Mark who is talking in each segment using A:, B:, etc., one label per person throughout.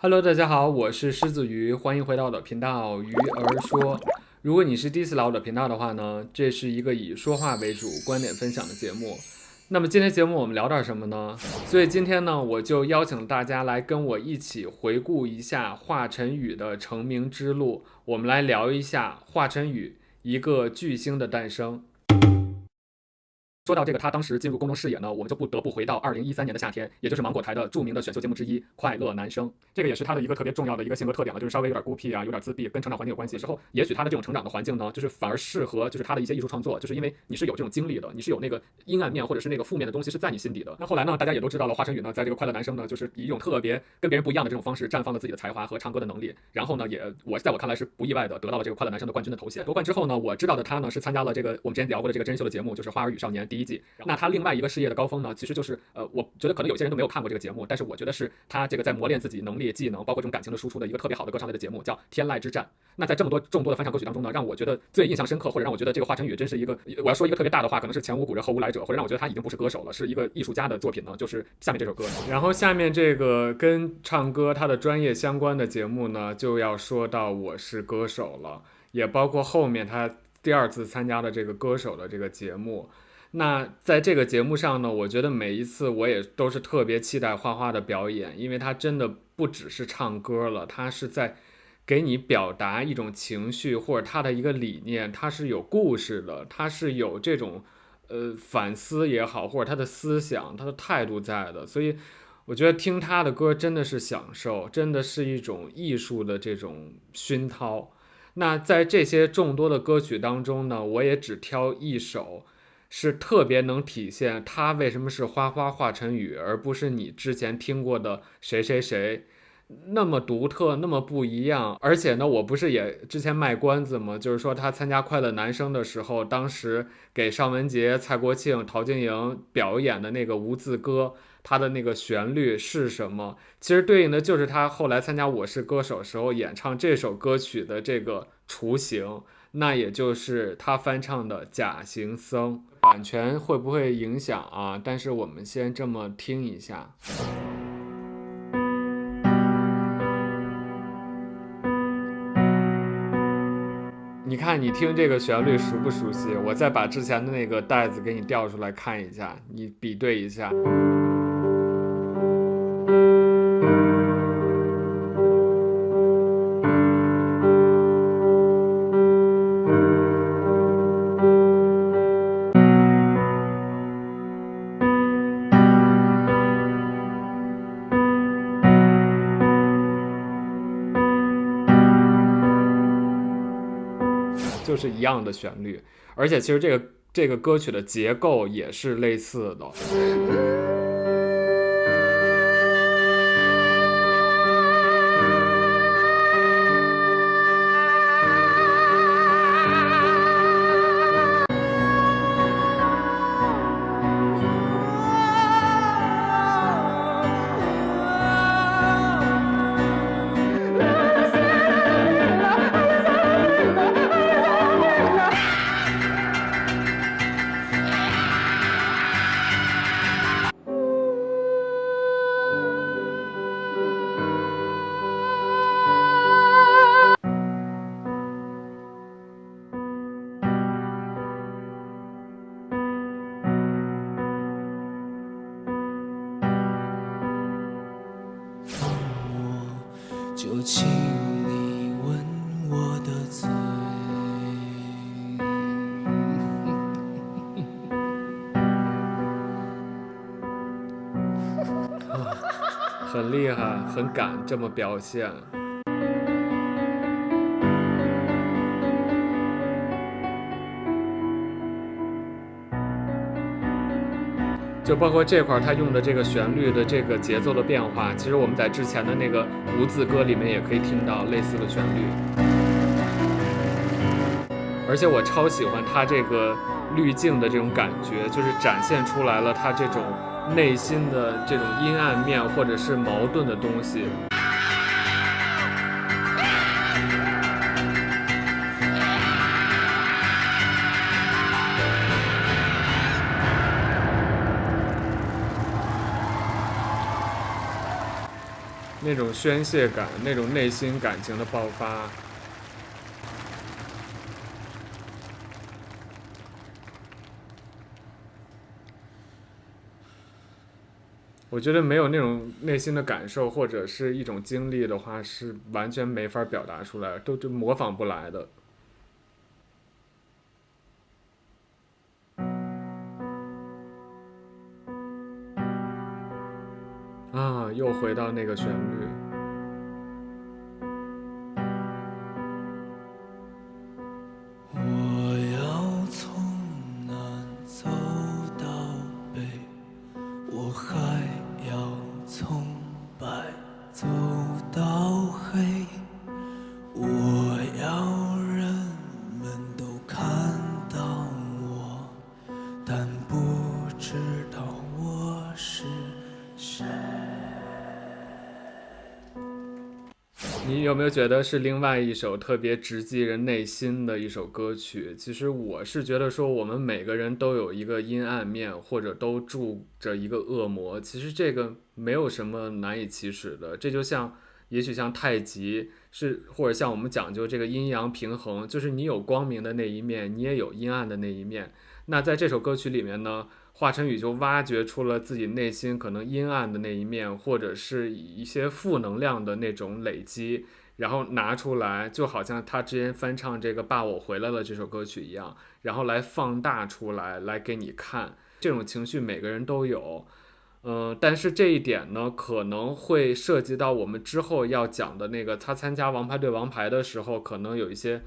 A: Hello，大家好，我是狮子鱼，欢迎回到我的频道鱼儿说。如果你是第一次来我的频道的话呢，这是一个以说话为主、观点分享的节目。那么今天节目我们聊点什么呢？所以今天呢，我就邀请大家来跟我一起回顾一下华晨宇的成名之路，我们来聊一下华晨宇一个巨星的诞生。说到这个，他当时进入公众视野呢，我们就不得不回到2013年的夏天，也就是芒果台的著名的选秀节目之一《快乐男声》。这个也是他的一个特别重要的一个性格特点了，就是稍微有点孤僻啊，有点自闭，跟成长环境有关系。之后，也许他的这种成长的环境呢，就是反而适合就是他的一些艺术创作，就是因为你是有这种经历的，你是有那个阴暗面或者是那个负面的东西是在你心底的。那后来呢，大家也都知道了，华晨宇呢，在这个《快乐男声》呢，就是以一种特别跟别人不一样的这种方式绽放了自己的才华和唱歌的能力。然后呢，我在我看来是不意外的得到了这个《快乐男声》的冠军的头衔。夺冠之后呢，我知道的他呢是参加了这个我们之前聊过的这个真人秀的节目，就是《花儿与少年》第一季。那他另外一个事业的高峰呢，其实就是我觉得可能有些人都没有看过这个节目，但是我觉得是他这个在磨练自己能力、技能，包括这种感情的输出的一个特别好的歌唱类的节目，叫《天籁之战》。那在这么多众多的翻唱歌曲当中呢，让我觉得最印象深刻，或者让我觉得这个华晨宇真是一个，我要说一个特别大的话，可能是前无古人后无来者，或者让我觉得他已经不是歌手了，是一个艺术家的作品呢，就是下面这首歌。然后下面这个跟唱歌他的专业相关的节目呢，就要说到《我是歌手》了，也包括后面他第二次参加的这个歌手的这个节目。那在这个节目上呢，我觉得每一次我也都是特别期待花花的表演，因为他真的不只是唱歌了，他是在给你表达一种情绪或者他的一个理念，他是有故事的，他是有这种反思也好，或者他的思想、他的态度在的，所以我觉得听他的歌真的是享受，真的是一种艺术的这种熏陶。那在这些众多的歌曲当中呢，我也只挑一首。是特别能体现他为什么是花花华晨宇，而不是你之前听过的谁谁谁，那么独特，那么不一样。而且呢，我不是也之前卖关子吗？就是说他参加快乐男声的时候，当时给尚雯婕、蔡国庆、陶晶莹表演的那个无字歌，他的那个旋律是什么？其实对应的就是他后来参加《我是歌手》时候演唱这首歌曲的这个雏形。那也就是他翻唱的《假行僧》，版权会不会影响啊？但是我们先这么听一下。你看，你听这个旋律熟不熟悉？我再把之前的那个带子给你调出来看一下，你比对一下。就是一样的旋律，而且其实这个歌曲的结构也是类似的。
B: 就请你吻我的嘴。
A: 很厉害，很敢这么表现。就包括这块他用的这个旋律的这个节奏的变化，其实我们在之前的那个无字歌里面也可以听到类似的旋律。而且我超喜欢他这个滤镜的这种感觉，就是展现出来了他这种内心的这种阴暗面或者是矛盾的东西。那种宣泄感，那种内心感情的爆发。我觉得没有那种内心的感受或者是一种经历的话，是完全没法表达出来，都模仿不来的。啊，又回到那个旋律。
B: 我要从南走到北，我还要从白走到黑，我要人们都看到我，但不知道我是谁。
A: 你有没有觉得是另外一首特别直击人内心的一首歌曲？其实我是觉得说，我们每个人都有一个阴暗面，或者都住着一个恶魔。其实这个没有什么难以启齿的，这就像，也许像太极是，或者像我们讲究这个阴阳平衡，就是你有光明的那一面，你也有阴暗的那一面。那在这首歌曲里面呢，华晨宇就挖掘出了自己内心可能阴暗的那一面，或者是一些负能量的那种累积，然后拿出来，就好像他之前翻唱这个《爸我回来了》这首歌曲一样，然后来放大出来，来给你看。这种情绪每个人都有，但是这一点呢，可能会涉及到我们之后要讲的那个，他参加《王牌对王牌》的时候，可能有一些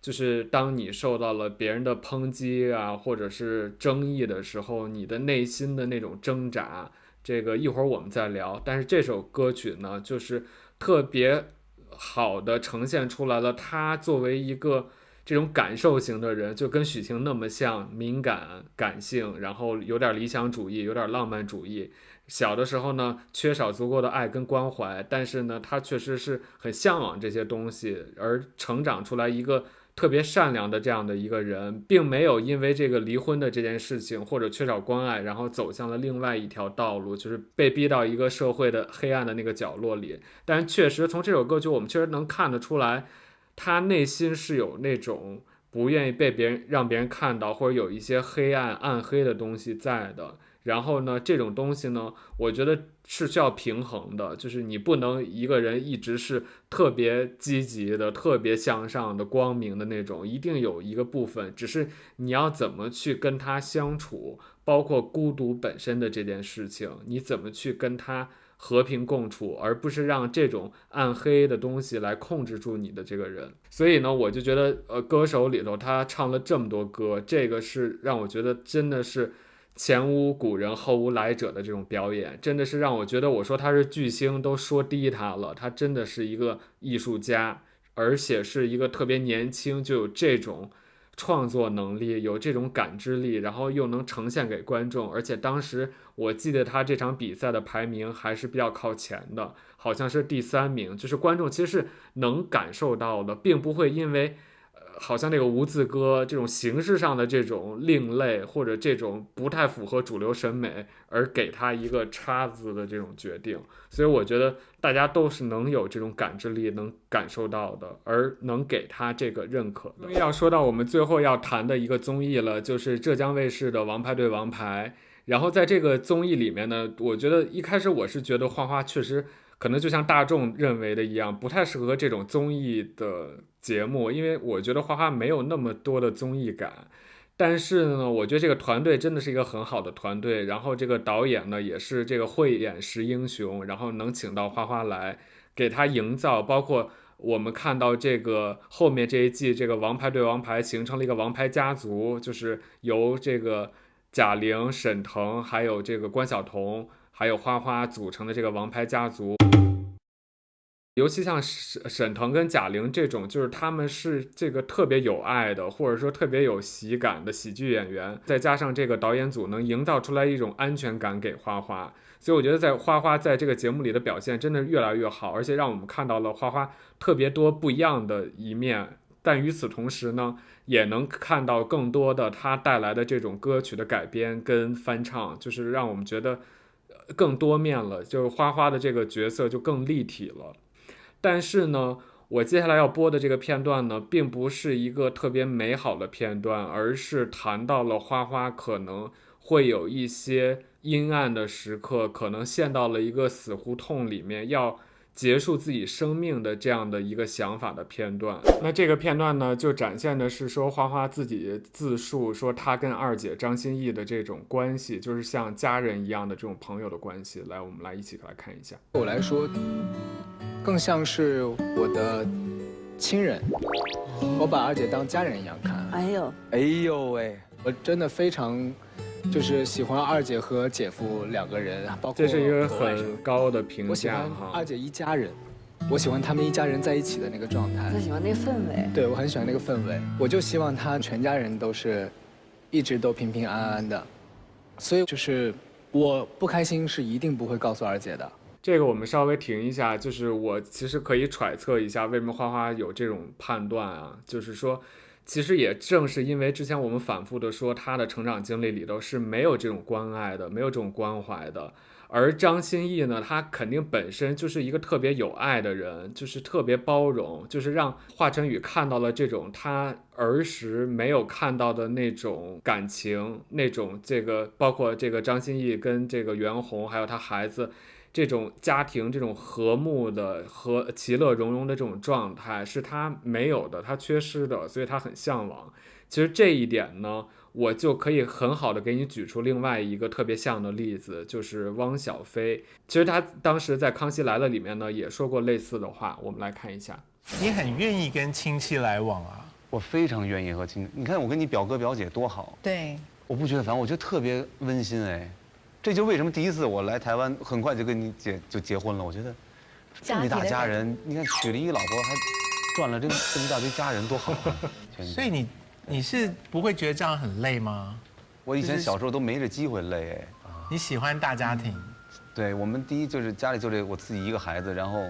A: 就是当你受到了别人的抨击啊，或者是争议的时候，你的内心的那种挣扎，这个一会儿我们再聊。但是这首歌曲呢，就是特别好的呈现出来了，他作为一个这种感受型的人，就跟许晴那么像，敏感、感性，然后有点理想主义，有点浪漫主义。小的时候呢，缺少足够的爱跟关怀，但是呢，他确实是很向往这些东西，而成长出来一个特别善良的这样的一个人，并没有因为这个离婚的这件事情或者缺少关爱，然后走向了另外一条道路，就是被逼到一个社会的黑暗的那个角落里。但确实从这首歌曲，我们确实能看得出来，他内心是有那种不愿意被别人让别人看到，或者有一些黑暗暗黑的东西在的。然后呢，这种东西呢，我觉得是需要平衡的，就是你不能一个人一直是特别积极的、特别向上的、光明的那种，一定有一个部分，只是你要怎么去跟他相处，包括孤独本身的这件事情，你怎么去跟他和平共处，而不是让这种暗黑的东西来控制住你的这个人。所以呢，我就觉得，歌手里头他唱了这么多歌，这个是让我觉得真的是前无古人后无来者的这种表演，真的是让我觉得，我说他是巨星都说低他了，他真的是一个艺术家，而且是一个特别年轻就有这种创作能力，有这种感知力，然后又能呈现给观众。而且当时我记得他这场比赛的排名还是比较靠前的，好像是第3名，就是观众其实是能感受到的，并不会因为好像那个无字歌这种形式上的这种另类，或者这种不太符合主流审美，而给他一个叉子的这种决定。所以我觉得大家都是能有这种感知力，能感受到的，而能给他这个认可的。要说到我们最后要谈的一个综艺了，就是浙江卫视的《王牌对王牌》。然后在这个综艺里面呢，我觉得一开始我是觉得花花确实可能就像大众认为的一样，不太适合这种综艺的节目，因为我觉得花花没有那么多的综艺感。但是呢，我觉得这个团队真的是一个很好的团队，然后这个导演呢也是这个慧眼识英雄，然后能请到花花来给他营造，包括我们看到这个后面这一季这个王牌对王牌形成了一个王牌家族，就是由这个贾玲、沈腾还有这个关晓彤还有花花组成的这个王牌家族。尤其像沈腾跟贾玲这种，就是他们是这个特别有爱的，或者说特别有喜感的喜剧演员，再加上这个导演组能营造出来一种安全感给花花，所以我觉得在花花在这个节目里的表现真的越来越好，而且让我们看到了花花特别多不一样的一面。但与此同时呢，也能看到更多的他带来的这种歌曲的改编跟翻唱，就是让我们觉得更多面了，就是花花的这个角色就更立体了。但是呢，我接下来要播的这个片段呢，并不是一个特别美好的片段，而是谈到了花花可能会有一些阴暗的时刻，可能陷到了一个死胡同里面，要结束自己生命的这样的一个想法的片段。那这个片段呢，就展现的是说花花自己自述说她跟二姐张歆艺的这种关系，就是像家人一样的这种朋友的关系。来，我们来一起来看一下。
C: 对我来说，更像是我的亲人，我把二姐当家人一样看。哎呦喂，我真的非常就是喜欢二姐和姐夫两个人，包括
A: 这是一个很高的评
C: 我喜欢
A: 价哈。
C: 二姐一家人，我喜欢他们一家人在一起的那个状态。
D: 他喜欢那个氛围。
C: 对，我很喜欢那个氛围，我就希望他全家人都是，一直都平平安安的，所以就是我不开心是一定不会告诉二姐的。
A: 这个我们稍微停一下，就是我其实可以揣测一下为什么花花有这种判断啊，就是说其实也正是因为之前我们反复的说他的成长经历里头是没有这种关爱的，没有这种关怀的。而张歆艺呢，他肯定本身就是一个特别有爱的人，就是特别包容，就是让华晨宇看到了这种他儿时没有看到的那种感情，那种这个包括这个张歆艺跟这个袁弘还有他孩子这种家庭这种和睦的和其乐融融的这种状态是他没有的，他缺失的，所以他很向往。其实这一点呢，我就可以很好的给你举出另外一个特别像的例子，就是汪小菲。其实他当时在《康熙来了》里面呢也说过类似的话，我们来看一下。
E: 你很愿意跟亲戚来往啊？
F: 我非常愿意和亲戚，你看我跟你表哥表姐多好。
D: 对，
F: 我不觉得烦，我觉得特别温馨哎。这就为什么第一次我来台湾，很快就跟你姐就结婚了。我觉得这么一大家人，你看娶了一个老婆，还赚了这么一大堆家人，多好啊！
E: 所以你是不会觉得这样很累吗？
F: 我以前小时候都没这机会累哎。
E: 你喜欢大家庭？
F: 对，我们第一就是家里就这我自己一个孩子，然后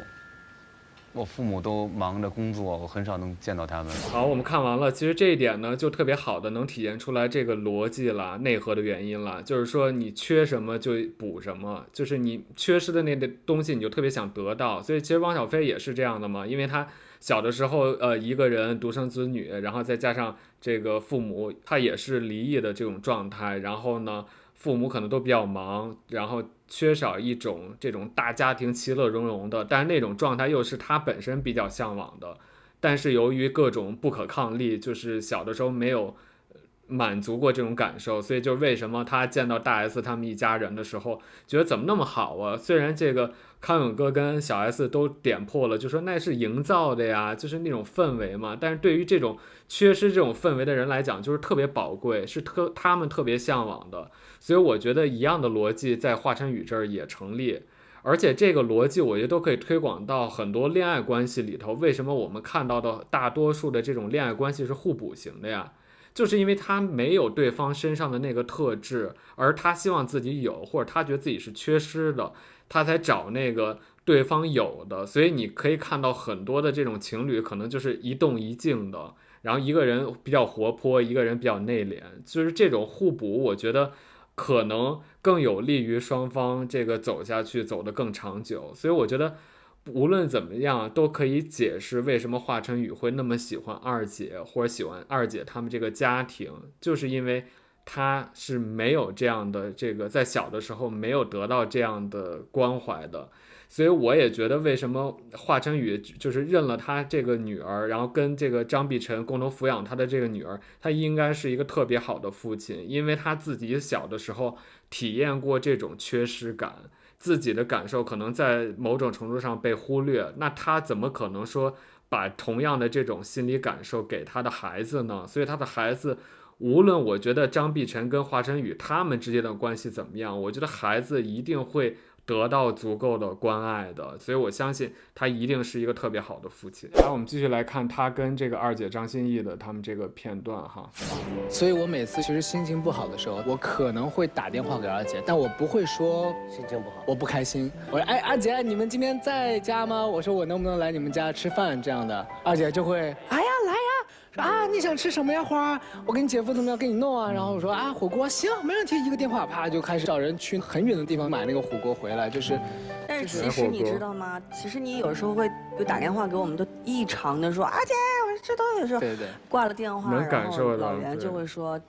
F: 我父母都忙着工作，我很少能见到他们。
A: 好，我们看完了，其实这一点呢，就特别好的能体现出来这个逻辑啦、内核的原因啦，就是说你缺什么就补什么，就是你缺失的那个东西，你就特别想得到。所以其实汪小菲也是这样的嘛，因为他小的时候一个人独生子女，然后再加上这个父母他也是离异的这种状态，然后呢父母可能都比较忙，然后缺少一种这种大家庭其乐融融的，但是那种状态又是他本身比较向往的，但是由于各种不可抗力，就是小的时候没有满足过这种感受，所以就为什么他见到大 S 他们一家人的时候，觉得怎么那么好啊？虽然这个康永哥跟小 S 都点破了，就说那是营造的呀，就是那种氛围嘛。但是对于这种缺失这种氛围的人来讲，就是特别宝贵，是他们特别向往的。所以我觉得一样的逻辑在华晨宇这儿也成立。而且这个逻辑，我觉得都可以推广到很多恋爱关系里头。为什么我们看到的大多数的这种恋爱关系是互补型的呀？就是因为他没有对方身上的那个特质，而他希望自己有，或者他觉得自己是缺失的，他才找那个对方有的。所以你可以看到很多的这种情侣，可能就是一动一静的，然后一个人比较活泼，一个人比较内敛，就是这种互补，我觉得可能更有利于双方这个走下去，走得更长久。所以我觉得无论怎么样都可以解释为什么华晨宇会那么喜欢二姐，或者喜欢二姐他们这个家庭，就是因为他是没有这样的这个在小的时候没有得到这样的关怀的。所以我也觉得为什么华晨宇就是认了他这个女儿，然后跟这个张碧晨共同抚养他的这个女儿，他应该是一个特别好的父亲，因为他自己小的时候体验过这种缺失感，自己的感受可能在某种程度上被忽略，那他怎么可能说把同样的这种心理感受给他的孩子呢？所以他的孩子，无论我觉得张碧晨跟华晨宇他们之间的关系怎么样，我觉得孩子一定会得到足够的关爱的，所以我相信他一定是一个特别好的父亲。然后我们继续来看他跟这个二姐张歆艺的他们这个片段哈。
C: 所以我每次其实心情不好的时候，我可能会打电话给二姐，但我不会说
G: 心情不好，
C: 我不开心。我说哎，二姐，你们今天在家吗？我说我能不能来你们家吃饭这样的，二姐就会哎呀来呀，说啊你想吃什么呀花，我给你姐夫怎么样给你弄啊，然后我说啊火锅行没问题，一个电话啪就开始找人去很远的地方买那个火锅回来，就是。
D: 但是其实你知道吗？其实你有时候会就打电话给我们，都异常的说阿姐，我这东西是。
C: 对对。
D: 挂了电话，
A: 能感受到
D: 老袁就会说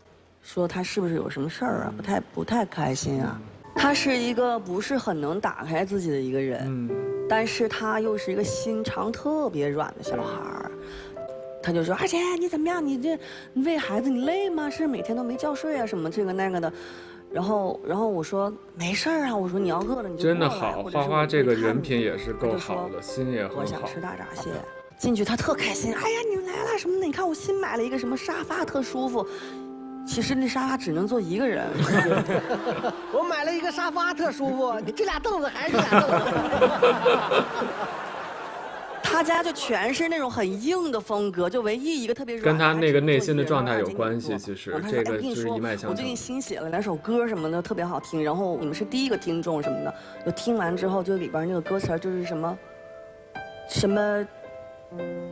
D: 他是不是有什么事儿啊？不太开心啊。他是一个不是很能打开自己的一个人，但是他又是一个心肠特别软的小孩儿。他就说阿姐你怎么样？你喂孩子你累吗？是每天都没觉睡啊什么这个那个的。然后我说没事儿啊，我说你要饿了你就
A: 真的好，花花这个人品也是够好的，心也很好。
D: 我想吃大闸蟹，进去他特开心，哎呀你们来了什么的，你看我新买了一个什么沙发特舒服，其实那沙发只能坐一个人。
G: 我买了一个沙发特舒服，你这俩凳子还是这俩凳子。
D: 他家就全是那种很硬的风格，就唯一一个特别软的。
A: 跟他那个内心的状态有关系，其实这个就是一脉相承。
D: 我最近新写了2首歌什么的，特别好听。然后你们是第一个听众什么的，就听完之后，就里边那个歌词就是什么，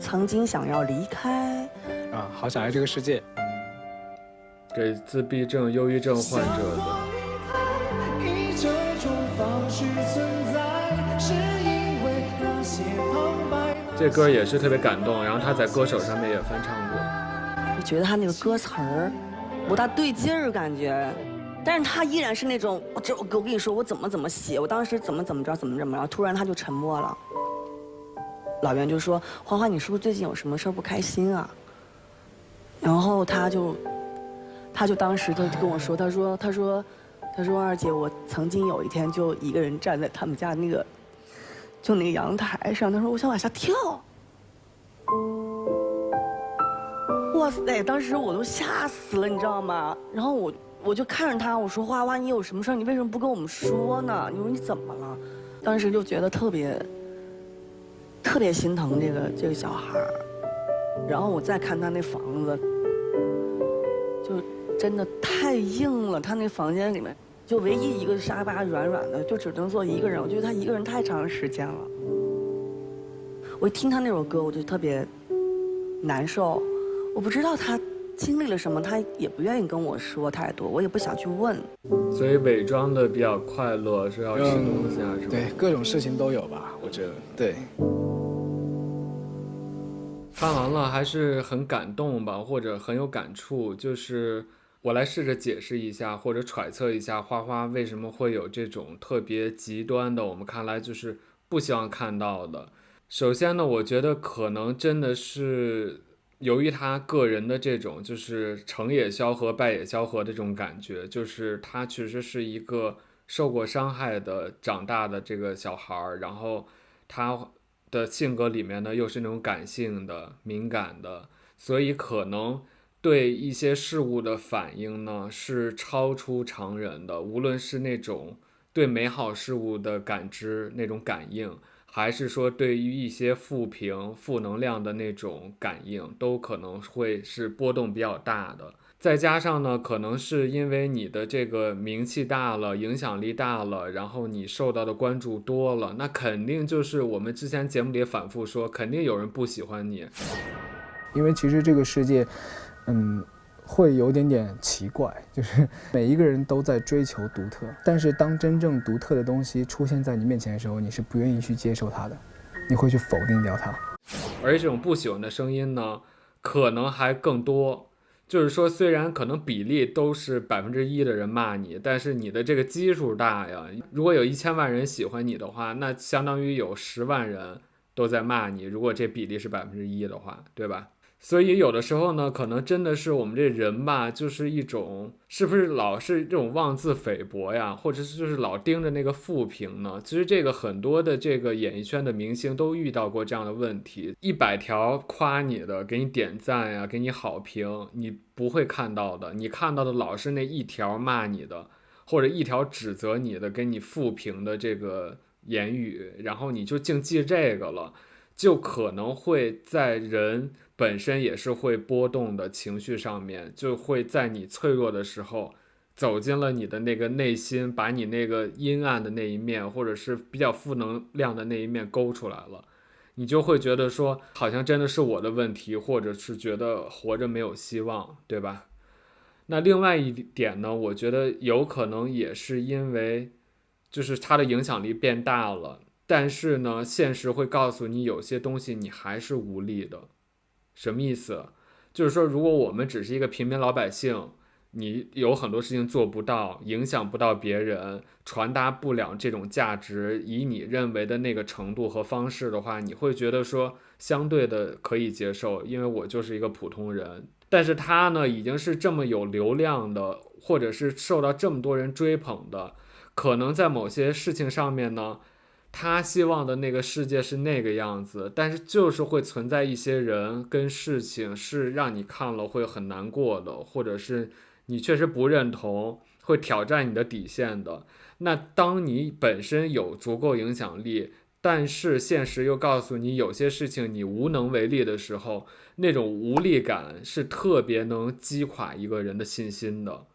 D: 曾经想要离开
C: 啊，好想爱这个世界，
A: 给自闭症、忧郁症患者的。这歌也是特别感动，然后他在歌手上面也翻唱过。
D: 就觉得他那个歌词儿不大对劲儿，感觉，但是他依然是那种，我跟你说，我怎么写，我当时怎么着，然后突然他就沉默了。老袁就说：“花花，你是不是最近有什么事儿不开心啊？”然后他就当时就跟我说：“他说二姐，我曾经有一天就一个人站在他们家那个。”就那个阳台上，他说我想往下跳。哇塞！当时我都吓死了，你知道吗？然后我就看着他，我说花花，你有什么事儿？你为什么不跟我们说呢？你说你怎么了？当时就觉得特别心疼这个小孩儿。然后我再看他那房子，就真的太硬了，他那房间里面。就唯一一个沙发软的，就只能坐一个人。我觉得他一个人太长时间了。我一听他那首歌，我就特别难受。我不知道他经历了什么，他也不愿意跟我说太多，我也不想去问。
A: 所以伪装的比较快乐，是要吃东西啊什么？
C: 对，各种事情都有吧，我觉得。对。
A: 看完了还是很感动吧，或者很有感触，就是。我来试着解释一下，或者揣测一下花花为什么会有这种特别极端的，我们看来就是不希望看到的。首先呢，我觉得可能真的是由于他个人的这种就是成也萧何败也萧何的这种感觉，就是他其实是一个受过伤害的长大的这个小孩，然后他的性格里面呢又是那种感性的、敏感的，所以可能对一些事物的反应呢是超出常人的，无论是那种对美好事物的感知那种感应，还是说对于一些负评负能量的那种感应，都可能会是波动比较大的。再加上呢，可能是因为你的这个名气大了，影响力大了，然后你受到的关注多了，那肯定就是我们之前节目里反复说，肯定有人不喜欢你。
C: 因为其实这个世界会有点奇怪，就是每一个人都在追求独特，但是当真正独特的东西出现在你面前的时候，你是不愿意去接受它的，你会去否定掉它。
A: 而这种不喜欢的声音呢，可能还更多。就是说，虽然可能比例都是1%的人骂你，但是你的这个基数大呀。如果有1000万人喜欢你的话，那相当于有10万人都在骂你。如果这比例是1%的话，对吧？所以有的时候呢，可能真的是我们这人吧，就是一种是不是老是这种妄自菲薄呀，或者是就是老盯着那个负评呢？其实这个很多的这个演艺圈的明星都遇到过这样的问题，100条夸你的，给你点赞呀，给你好评，你不会看到的，你看到的老是那1条骂你的，或者1条指责你的，给你负评的这个言语，然后你就净记这个了，就可能会在人本身也是会波动的情绪上面，就会在你脆弱的时候走进了你的那个内心，把你那个阴暗的那一面，或者是比较负能量的那一面勾出来了。你就会觉得说好像真的是我的问题，或者是觉得活着没有希望，对吧？那另外一点呢，我觉得有可能也是因为就是他的影响力变大了，但是呢现实会告诉你有些东西你还是无力的。什么意思？就是说如果我们只是一个平民老百姓，你有很多事情做不到，影响不到别人，传达不了这种价值以你认为的那个程度和方式的话，你会觉得说相对的可以接受，因为我就是一个普通人。但是他呢已经是这么有流量的，或者是受到这么多人追捧的，可能在某些事情上面呢，他希望的那个世界是那个样子，但是就是会存在一些人跟事情是让你看了会很难过的，或者是你确实不认同，会挑战你的底线的。那当你本身有足够影响力，但是现实又告诉你有些事情你无能为力的时候，那种无力感是特别能击垮一个人的信心的。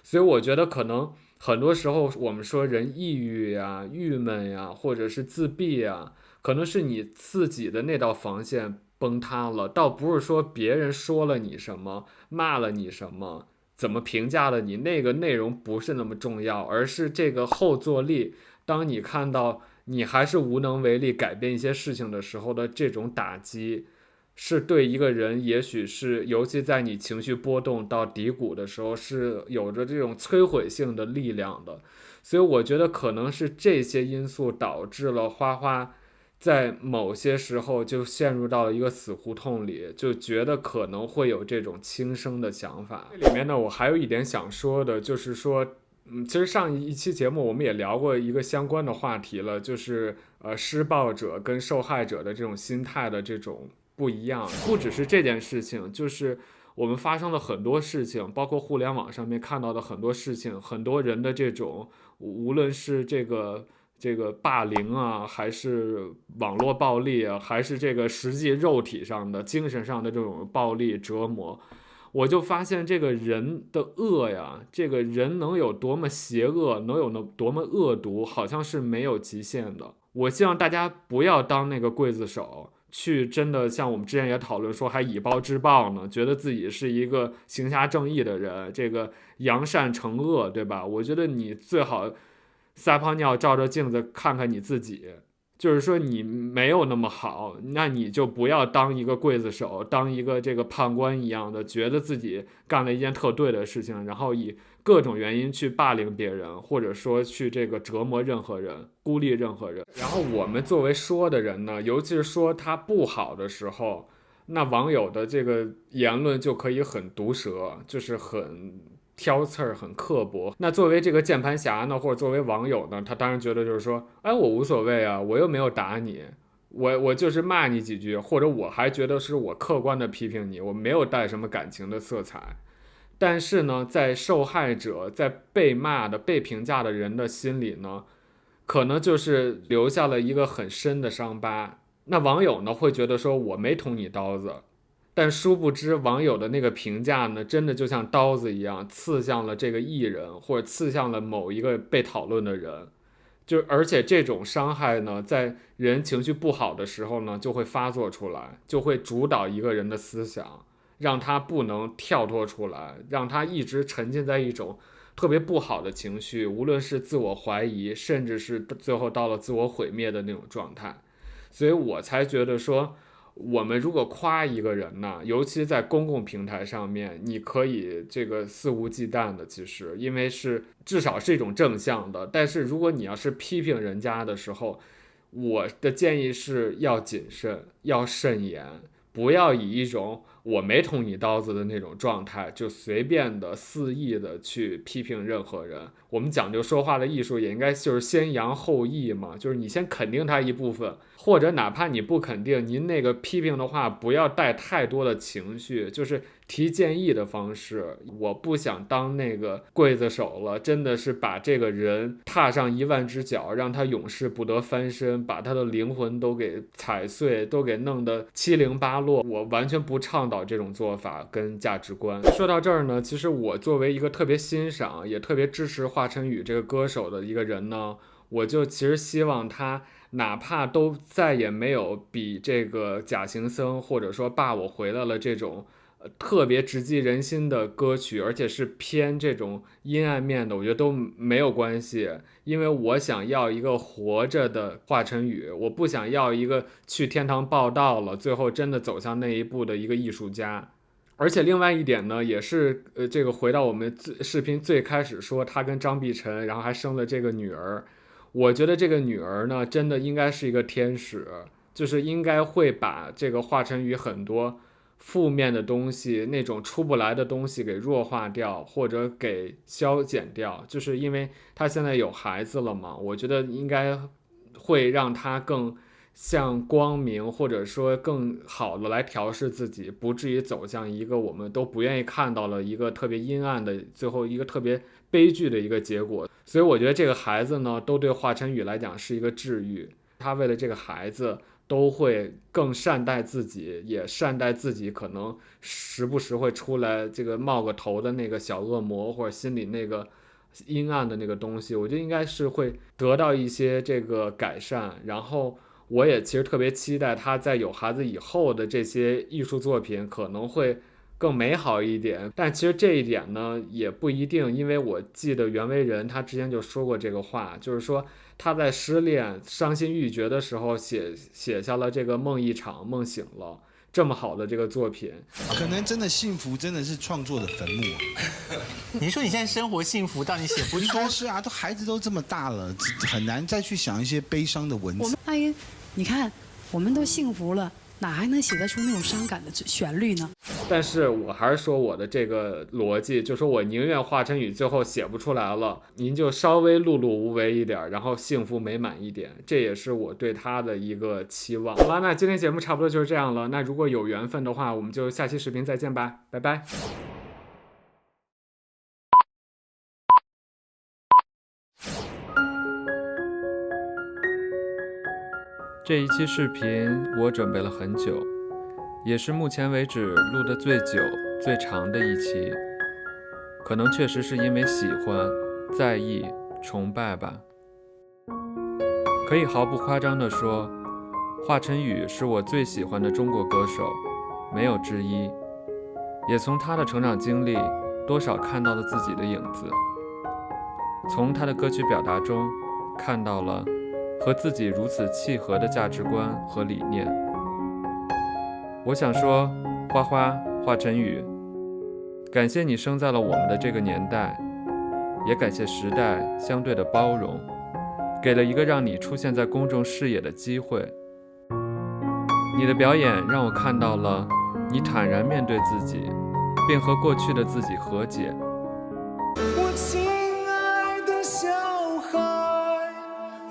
A: 所以我觉得可能很多时候我们说人抑郁呀、郁闷呀，或者是自闭呀，可能是你自己的那道防线崩塌了，倒不是说别人说了你什么，骂了你什么，怎么评价了你，那个内容不是那么重要，而是这个后坐力，当你看到你还是无能为力改变一些事情的时候的这种打击，是对一个人也许是尤其在你情绪波动到低谷的时候是有着这种摧毁性的力量的。所以我觉得可能是这些因素导致了花花在某些时候就陷入到了一个死胡同里，就觉得可能会有这种轻生的想法。这里面呢，我还有一点想说的，就是说其实上一期节目我们也聊过一个相关的话题了，就是施暴者跟受害者的这种心态的这种不一样。不只是这件事情，就是我们发生了很多事情，包括互联网上面看到的很多事情，很多人的这种无论是这个霸凌啊，还是网络暴力啊，还是这个实际肉体上的精神上的这种暴力折磨，我就发现这个人的恶呀，这个人能有多么邪恶，能有多么恶毒，好像是没有极限的。我希望大家不要当那个刽子手，去真的像我们之前也讨论说还以暴制暴呢，觉得自己是一个行侠正义的人，这个扬善惩恶，对吧？我觉得你最好撒泡尿照着镜子看看你自己，就是说你没有那么好，那你就不要当一个刽子手，当一个这个判官一样的，觉得自己干了一件特对的事情，然后以各种原因去霸凌别人，或者说去这个折磨任何人，孤立任何人。然后我们作为说的人呢，尤其是说他不好的时候，那网友的这个言论就可以很毒舌，就是很挑刺儿，很刻薄。那作为这个键盘侠呢，或者作为网友呢，他当然觉得就是说，哎，我无所谓啊，我又没有打你，我就是骂你几句，或者我还觉得是我客观的批评你，我没有带什么感情的色彩。但是呢，在受害者，在被骂的、被评价的人的心里呢，可能就是留下了一个很深的伤疤。那网友呢，会觉得说我没捅你刀子，但殊不知网友的那个评价呢，真的就像刀子一样刺向了这个艺人，或者刺向了某一个被讨论的人。而且这种伤害呢，在人情绪不好的时候呢，就会发作出来，就会主导一个人的思想，让他不能跳脱出来，让他一直沉浸在一种特别不好的情绪，无论是自我怀疑，甚至是最后到了自我毁灭的那种状态。所以我才觉得说，我们如果夸一个人呢，尤其在公共平台上面，你可以这个肆无忌惮的，其实因为是至少是一种正向的。但是如果你要是批评人家的时候，我的建议是要谨慎，要慎言，不要以一种我没捅你刀子的那种状态，就随便的肆意的去批评任何人。我们讲究说话的艺术，也应该就是先扬后抑嘛，就是你先肯定他一部分，或者哪怕你不肯定，您那个批评的话不要带太多的情绪，就是提建议的方式。我不想当那个刽子手了，真的是把这个人踏上10000只脚，让他永世不得翻身，把他的灵魂都给踩碎，都给弄得七零八落。我完全不倡导这种做法跟价值观。说到这儿呢，其实我作为一个特别欣赏也特别支持华晨宇这个歌手的一个人呢，我就其实希望他哪怕都再也没有比这个假行僧或者说爸我回来了这种特别直击人心的歌曲，而且是偏这种阴暗面的，我觉得都没有关系。因为我想要一个活着的华晨宇，我不想要一个去天堂报道了最后真的走向那一步的一个艺术家。而且另外一点呢，也是这个回到我们视频最开始说他跟张碧晨，然后还生了这个女儿，我觉得这个女儿呢，真的应该是一个天使，就是应该会把这个华晨宇很多负面的东西，那种出不来的东西给弱化掉，或者给消减掉。就是因为他现在有孩子了嘛，我觉得应该会让他更向光明，或者说更好的来调试自己，不至于走向一个我们都不愿意看到了一个特别阴暗的，最后一个特别悲剧的一个结果。所以我觉得这个孩子呢，都对华晨宇来讲是一个治愈。他为了这个孩子都会更善待自己，也善待自己可能时不时会出来这个冒个头的那个小恶魔，或者心里那个阴暗的那个东西，我觉得应该是会得到一些这个改善。然后我也其实特别期待他在有孩子以后的这些艺术作品可能会更美好一点，但其实这一点呢也不一定，因为我记得袁惟仁他之前就说过这个话，就是说他在失恋伤心欲绝的时候写下了这个梦一场梦醒了这么好的这个作品。
H: 可能真的幸福真的是创作的坟墓。
E: 你说你现在生活幸福到你写不出？
H: 应该是啊，孩子都这么大了，很难再去想一些悲伤的文字。
I: 阿姨，你看我们都幸福了，哪还能写得出那种伤感的旋律呢？
A: 但是我还是说我的这个逻辑，就说我宁愿华晨宇最后写不出来了，您就稍微碌碌无为一点，然后幸福美满一点，这也是我对他的一个期望。好了，那今天节目差不多就是这样了，那如果有缘分的话，我们就下期视频再见吧，拜拜。这一期视频我准备了很久，也是目前为止录得最久最长的一期，可能确实是因为喜欢、在意、崇拜吧。可以毫不夸张地说，华晨宇是我最喜欢的中国歌手，没有之一。也从他的成长经历多少看到了自己的影子，从他的歌曲表达中看到了和自己如此契合的价值观和理念。我想说，华晨宇，感谢你生在了我们的这个年代，也感谢时代相对的包容，给了一个让你出现在公众视野的机会。你的表演让我看到了你坦然面对自己，并和过去的自己和解。
B: 我亲爱的小孩，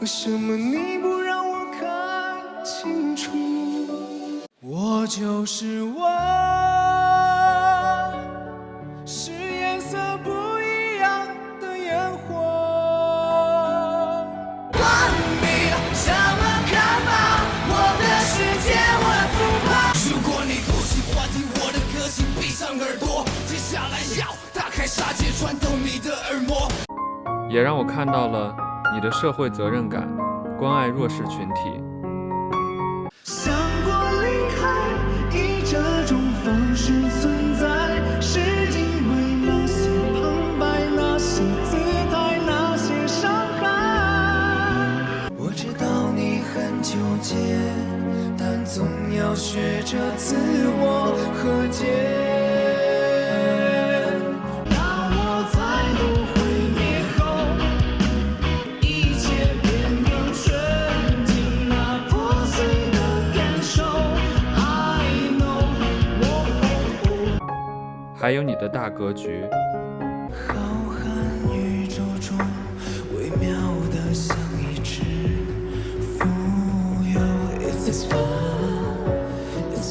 B: 为什么你不让我看清楚？我就是我，是颜色不一样的烟火。管你什么看法，我的世界我来孵化。如果你不喜欢听我的歌，请闭上耳朵，接下来要打开杀戒，穿透你的耳膜。
A: 也让我看到了你的社会责任感，关爱弱势群体。
B: 想过离开，以这种方式存在，是因为那些旁白，那些姿态，那些伤害。我知道你很纠结，但总要学着自我和解。当我再度毁灭后，一切变更纯净，那破碎的感受。I know，
A: 还有你的大格局。
B: 浩瀚宇宙中，微妙的像一只蜉蝣。It's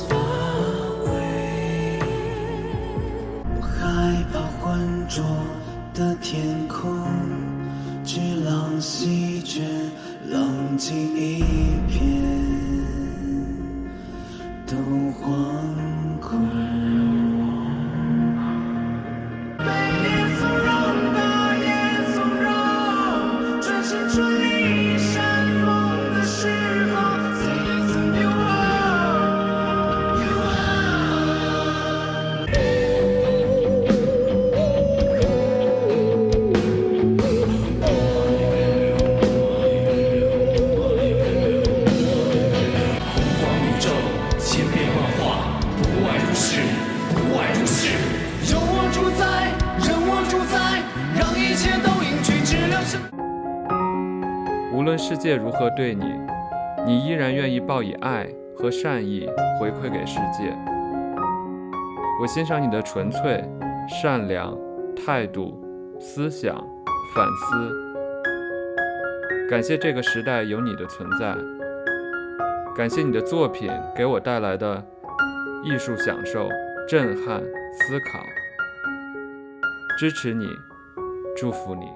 B: far away。我害怕浑浊的天空，巨浪席卷，浪迹一片，都惶恐。没
A: 无论世界如何对你，你依然愿意报以爱和善意回馈给世界。我欣赏你的纯粹、善良、态度、思想、反思。感谢这个时代有你的存在，感谢你的作品给我带来的艺术享受、震撼、思考。支持你，祝福你。